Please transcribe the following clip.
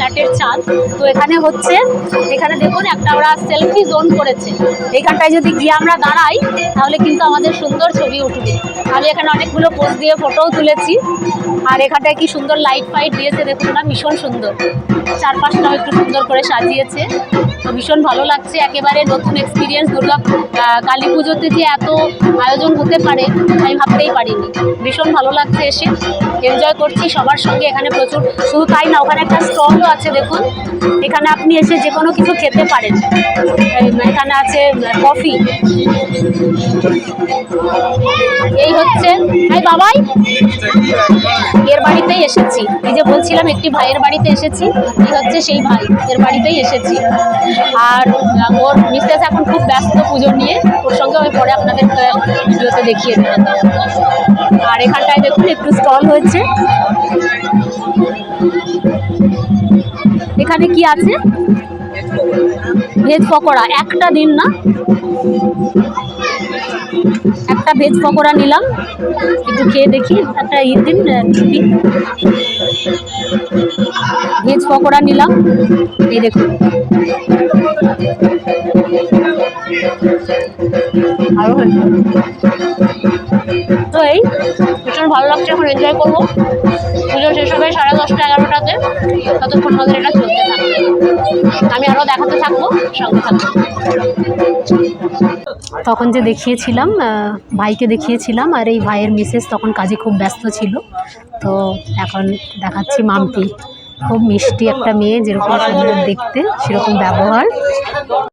ফ্ল্যাটের ছাদ। তো এখানে হচ্ছে, এখানে দেখুন একটা ওরা সেলফি জোন করেছে। এইখানটায় যদি গিয়ে আমরা দাঁড়াই তাহলে কিন্তু আমাদের সুন্দর ছবি উঠবে। আমি এখানে অনেকগুলো পোজ দিয়ে ফটোও তুলেছি। আর এখানটায় কি সুন্দর লাইট ফাইট দিয়েছে দেখুন না, ভীষণ সুন্দর। চারপাশটাও একটু সুন্দর করে সাজিয়েছে, তো ভীষণ ভালো লাগছে। একেবারে নতুন এক্সপিরিয়েন্স। কালী পুজোতে যে এত আয়োজন হতে পারে আমি ভাবতেই পারিনি। ভীষণ ভালো লাগছে এসে, এনজয় করছি সবার সঙ্গে। এখানে প্রচুর, শুধু তাই না, ওখানে একটা স্টলও আছে দেখুন। এখানে আপনি এসে যে কোনো কিছু খেতে পারেন। এখানে আছে কফি। এই হচ্ছে, এই বাবাই এর বাড়িতেই এসেছি। এই যে বলছিলাম একটি ভাইয়ের বাড়িতে এসেছি, এই হচ্ছে সেই ভাই, এর বাড়িতেই এসেছি। আর ওর মিসেস এখন খুব ব্যস্ত পুজো নিয়ে, ওর সঙ্গে আমি পরে আপনাদের ভিডিওতে দেখিয়ে দেবেন। আর এখানটায় দেখুন একটু স্টল হয়েছে। এখানে কি আছে? ভেজ পকোড়া। একটা দিন না, একটা ভেজ পকোড়া নিলাম, একটু খেয়ে দেখি। একটা দিন ভেজ পকোড়া নিলাম, এই দেখুন। আরো তো এই ভীষণ ভালো লাগছে। এখন এনজয় করবো। পুজো শেষ হবে 10:30 11টাতে, ততক্ষণ আমাদের এটা চলতে থাকবে। আমি আরও দেখাতে থাকবো, সঙ্গে থাকবো। তখন যে দেখিয়েছিলাম, ভাইকে দেখিয়েছিলাম, আর এই ভাইয়ের মিসেস তখন কাজে খুব ব্যস্ত ছিল। তো এখন দেখাচ্ছি মাম্পি। খুব মিষ্টি একটা মেয়ে, যেরকম সুন্দর দেখতে সেরকম ব্যবহার।